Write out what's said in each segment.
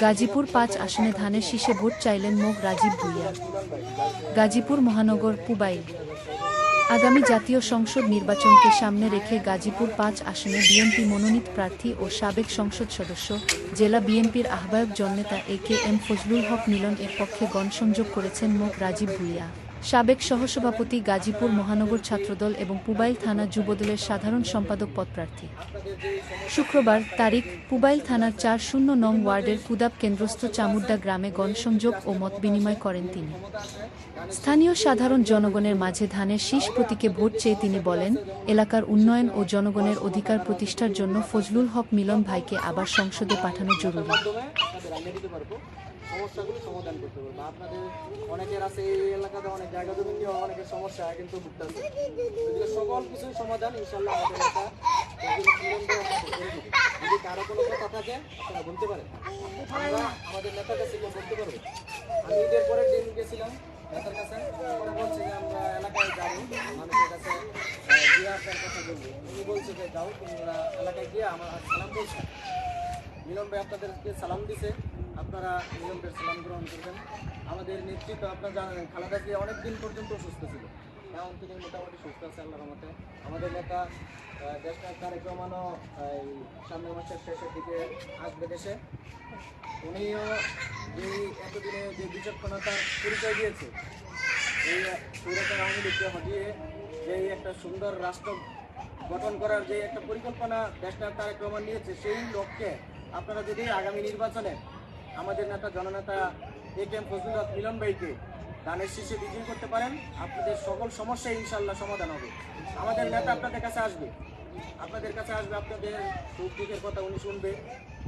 গাজীপুর ৫ আসনে ধানের শীষে ভোট চাইলেন মোগ রাজীব ভূঁইয়া। গাজীপুর মহানগর পুবাইল। আগামী জাতীয় সংসদ নির্বাচনকে সামনে রেখে গাজীপুর ৫ আসনে বিএনপি মনোনীত প্রার্থী ও সাবেক সংসদ সদস্য, জেলা বিএনপির আহ্বায়ক জননেতা এ.কে.এম ফজলুল হক মিলন এর পক্ষে গণসংযোগ করেছেন মোগ রাজীব ভূঁইয়া, সাবেক সহসভাপতি গাজীপুর মহানগর ছাত্রদল এবং পুবাইল থানা যুবদলের সাধারণ সম্পাদক পদপ্রার্থী। শুক্রবার তারিখ পুবাইল থানার ৪০ নং ওয়ার্ডের কুদাব কেন্দ্রস্থ চামুড্ডা গ্রামে গণসংযোগ ও মতবিনিময় করেন তিনি। স্থানীয় সাধারণ জনগণের মাঝে ধানের শীষ প্রতীকে ভোট চেয়ে তিনি বলেন, এলাকার উন্নয়ন ও জনগণের অধিকার প্রতিষ্ঠার জন্য ফজলুল হক মিলন ভাইকে আবার সংসদে পাঠানো জরুরি। সমস্যাগুলো সমাধান করতে পারবো। আপনাদের অনেকের আছে এই এলাকাতে অনেক জায়গা জমি নিয়ে অনেকের সমস্যা কিন্তু ভুগতেছে, সকল কিছুই সমাধান ইনশাল্লাহ আমাদের এলাকা। যদি কারো কোনো কথা থাকে আপনারা বলতে পারেন, আমরা আমাদের নেতার কাছে গিয়ে বলতে পারবো। আমি ঈদের পরের দিন গেছিলাম নেতার কাছে, ওরা বলছে যে আমরা এলাকায় যাবো, মানুষের কাছে গিয়ে আপনার কথা বলবো। উনি বলছে যে যাও তোমরা এলাকায় গিয়ে আমার সালাম বলছে। মিলন ভাই আপনাদেরকে সালাম দিছে, আপনারা মিলন ভাইয়ের সালাম গ্রহণ করবেন। আমাদের নেতৃত্ব আপনারা জানেন, খালেদা জিয়া অনেক দিন পর্যন্ত অসুস্থ ছিল, এখন তিনি মোটামুটি সুস্থ আছে আল্লাহর রহমতে। আমাদের নেতা দেশনায়ক তারেক রহমানও এই সামনের মাসের শেষের দিকে আসবে দেশে। উনিও যে এতদিনে যে বিচক্ষণতার পরিচয় দিয়েছে, এই স্বৈরাচার আওয়ামী লীগকে হটিয়ে যে একটা সুন্দর রাষ্ট্র গঠন করার যে একটা পরিকল্পনা দেশনায়ক তারেক রহমান নিয়েছে, সেই লক্ষ্যে আপনারা যদি আগামী নির্বাচনে আমাদের নেতা জননেতা এ.কে.এম ফজলুল হক মিলন ভাইকে ধানের শীষে বিজয়ী করতে পারেন, আপনাদের সকল সমস্যা ইনশাল্লাহ সমাধান হবে। আমাদের নেতা আপনাদের কাছে আসবে, আপনাদের সুখ দুঃখের কথা উনি শুনবে,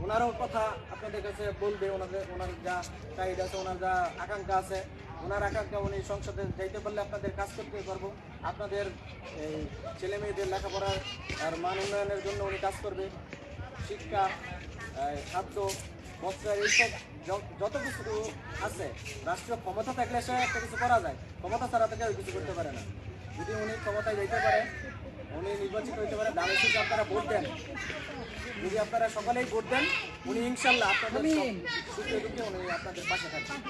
ওনারও কথা আপনাদের কাছে বলবে, ওনার যা চাহিদা আছে, ওনার যা আকাঙ্ক্ষা আছে, ওনার আকাঙ্ক্ষা উনি সংসদে যাইতে পারলে আপনাদের কাজ করতে পারবো। আপনাদের এই ছেলে মেয়েদের লেখাপড়ার আর মান উন্নয়নের জন্য উনি কাজ করবে। শিক্ষা, খাদ্য, বস্ত্র, এইসব যত কিছু আছে, রাষ্ট্রীয় ক্ষমতা থাকলে সে একটা কিছু করা যায়, ক্ষমতা ছাড়া থেকে ওই কিছু করতে পারে না। যদি উনি ক্ষমতায় যেতে পারে, উনি নির্বাচিত হইতে পারে, ধানের শীষে আপনারা ভোট দেন, যদি আপনারা সকলেই ভোট দেন, উনি ইনশাল্লাহ আপনাদের সুখে দুঃখে উনি আপনাদের পাশে থাকবেন।